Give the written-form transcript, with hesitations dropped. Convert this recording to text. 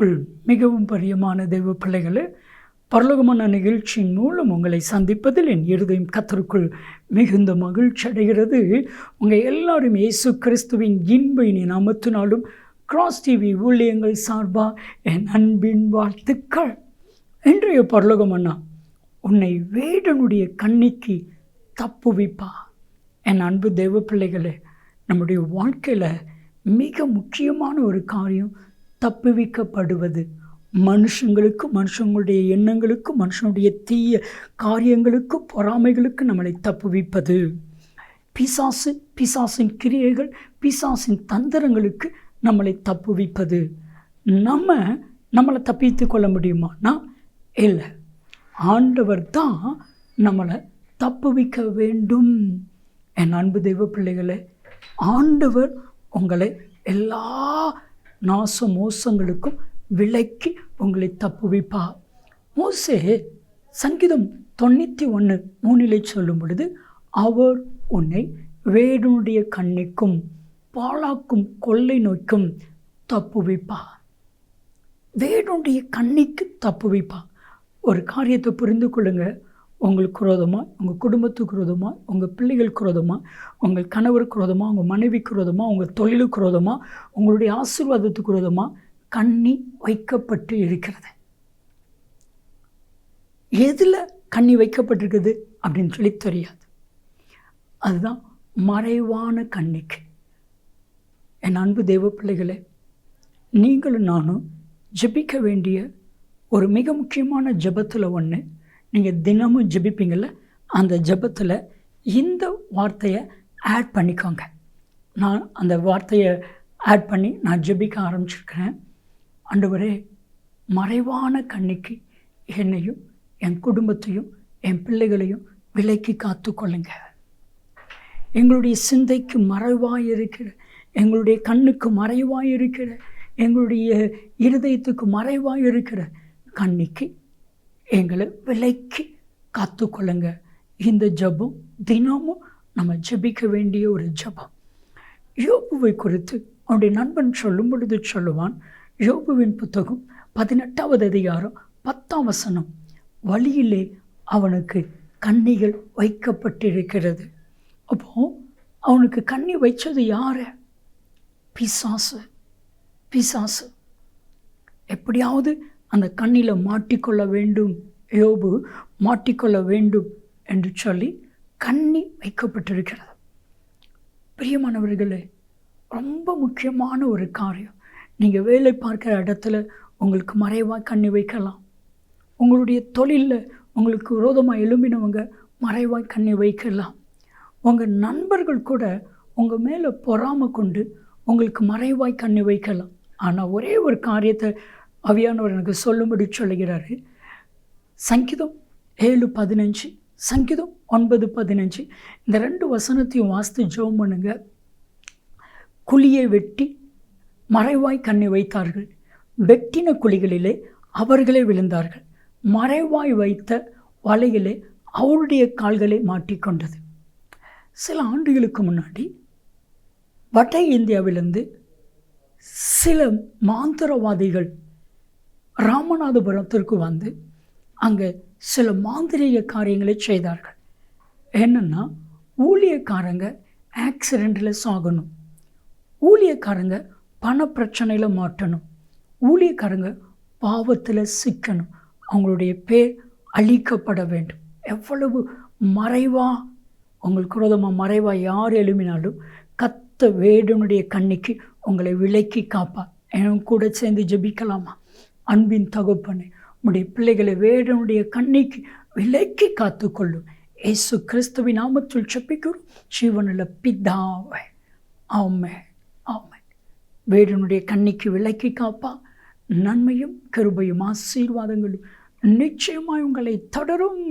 கர்த்தருக்குள் மிகவும் பிரியமான தெய்வ பிள்ளைகளே, பரலோகமான நிகழ்ச்சியின் மூலம் உங்களை சந்திப்பதில் என் இருதயம் கர்த்தருக்குள் மிகுந்த மகிழ்ச்சி அடைகிறது. உங்கள் எல்லாரும் இயேசு கிறிஸ்துவின் இன்ப இனி நாமத்தினாலும் கிராஸ் டிவி ஊழியங்கள் சார்பாக என் அன்பின் வாழ்த்துக்கள். இன்றைய பரலோகமன்னா, உன்னை வேடனுடைய கண்ணிக்கு தப்புவிப்பா. என் அன்பு தெய்வ பிள்ளைகளே, நம்முடைய வாழ்க்கையில் மிக முக்கியமான ஒரு காரியம் தப்புவிக்கப்படுவது. மனுஷங்களுக்கு, மனுஷங்களுடைய எண்ணங்களுக்கு, மனுஷனுடைய தீய காரியங்களுக்கு, பொறாமைகளுக்கு நம்மளை தப்புவிப்பது. பிசாசின் கிரியைகள், பிசாசின் தந்திரங்களுக்கு நம்மளை தப்புவிப்பது. நம்மளை தப்பித்து கொள்ள முடியுமானா இல்லை, ஆண்டவர் தான் நம்மளை தப்புவிக்க வேண்டும். என் அன்பு தெய்வ பிள்ளைகளே, ஆண்டவர் உங்களை எல்லா நாச மோசங்களுக்கும் விலக்கி உங்களை தப்புவிப்பார். மோசே சங்கீதம் 91:3 சொல்லும் பொழுது, அவர் உன்னை வேடனுடைய கண்ணிக்கும் பாழாக்கும் கொள்ளை நோய்க்கும் தப்புவிப்பார். வேடனுடைய கண்ணிக்கு தப்புவிப்பார். ஒரு காரியத்தை புரிந்து கொள்ளுங்க. உங்களுக்கு விரோதமாக, உங்கள் குடும்பத்துக்கு விரோதமாக, உங்கள் பிள்ளைகளுக்கு விரோதமாக, உங்கள் கணவருக்கு விரோதமாக, உங்கள் மனைவிக்கு விரோதமாக, உங்கள் தொழிலுக்கு விரோதமாக, உங்களுடைய ஆசீர்வாதத்துக்கு விரோதமாக கண்ணி வைக்கப்பட்டு இருக்கிறது. எதில் கண்ணி வைக்கப்பட்டிருக்குது அப்படின்னு சொல்லி தெரியாது. அதுதான் மறைவான கண்ணிக்கு. என் அன்பு தெய்வ பிள்ளைகளே, நீங்களும் நானும் ஜெபிக்க வேண்டிய ஒரு மிக முக்கியமான ஜெபத்தில் ஒன்று, நீங்கள் தினமும் ஜெபிப்பீங்கள, அந்த ஜெபத்தில் இந்த வார்த்தையை ஆட் பண்ணிக்கோங்க. நான் அந்த வார்த்தையை ஆட் பண்ணி நான் ஜெபிக்க ஆரம்பிச்சிருக்கிறேன். ஆண்டவரே, மறைவான கண்ணிக்கு என்னையும் என் குடும்பத்தையும் என் பிள்ளைகளையும் விலக்கி காத்து கொள்ளுங்க. எங்களுடைய சிந்தைக்கு மறைவாக இருக்கிற, எங்களுடைய கண்ணுக்கு மறைவாக இருக்கிற, எங்களுடைய இருதயத்துக்கு மறைவாக இருக்கிற கண்ணிக்கு எங்களை விலக்கி காத்து கொள்ளுங்க. இந்த ஜெபம் தினமும் நம்ம ஜெபிக்க வேண்டிய ஒரு ஜெபம். யோபுவை குறித்து அவனுடைய நண்பன் சொல்லும் பொழுது சொல்லுவான். யோபுவின் புத்தகம் 18வது அதிகாரம் 10ஆம் வசனம், வழியிலே அவனுக்கு கண்ணிகள் வைக்கப்பட்டிருக்கிறது. அப்போ அவனுக்கு கண்ணி வைச்சது யாரு? பிசாசு. எப்படியாவது அந்த கண்ணில் மாட்டிக்கொள்ள வேண்டும், யோபு மாட்டிக்கொள்ள வேண்டும் என்று சொல்லி கண்ணி வைக்கப்பட்டிருக்கிறது. பிரியமானவர்களே, ரொம்ப முக்கியமான ஒரு காரியம். நீங்கள் வேலை பார்க்குற இடத்துல உங்களுக்கு மறைவாக கண்ணி வைக்கலாம். உங்களுடைய தொழிலில் உங்களுக்கு விரோதமாக எழும்பினவங்க மறைவாக கண்ணி வைக்கலாம். உங்கள் நண்பர்கள் கூட உங்கள் மேலே பொறாமை கொண்டு உங்களுக்கு மறைவாய் கண்ணி வைக்கலாம். ஆனால் ஒரே ஒரு காரியத்தை ஆவியானவர் எனக்கு சொல்லும்படி சொல்லுகிறாரு. சங்கீதம் 7:15, சங்கீதம் 9:15, இந்த 2 வசனத்தையும் வாசித்து ஜெபம் பண்ணுங்க. குழியை வெட்டி மறைவாய் கண்ணி வைத்தார்கள், வெட்டின குழிகளிலே அவர்களே விழுந்தார்கள், மறைவாய் வைத்த வலையிலே அவருடைய கால்களை மாட்டிக்கொண்டது. சில ஆண்டுகளுக்கு முன்னாடி வட இந்தியாவிலிருந்து சில மாந்திரவாதிகள் ராமநாதபுரத்திற்கு வந்து அங்கே சில மாந்திரீக காரியங்களை செய்தார்கள். என்னென்னா, ஊழியக்காரங்க ஆக்சிடெண்ட்டில் சாகணும், ஊழியக்காரங்க பண பிரச்சனையில் மாட்டணும், ஊழியக்காரங்க பாவத்தில் சிக்கணும், அவங்களுடைய பேர் அழிக்கப்பட வேண்டும். எவ்வளவு மறைவாக, உங்களுக்கு விரோதமாக மறைவாக யார் எழுப்பினாலும் கத்த வேடனுடைய கண்ணிக்கு உங்களை விலக்கி காப்பா. எனக்கு கூட சேர்ந்து ஜெபிக்கலாமா? அன்பின் தகப்பனே, உடைய பிள்ளைகளை வேடனுடைய கண்ணிக்கு விலக்கி காத்து கொள்ளும் இயேசு கிறிஸ்துவின் நாமத்தில் ஜெபிக்கிறோம் ஜீவனுள்ள பிதாவே, ஆமென், ஆமென். வேடனுடைய கண்ணிக்கு விலக்கி காப்பா. நன்மையும் கிருபையும் ஆசீர்வாதங்களும் நிச்சயமாய் உங்களை தொடரும்.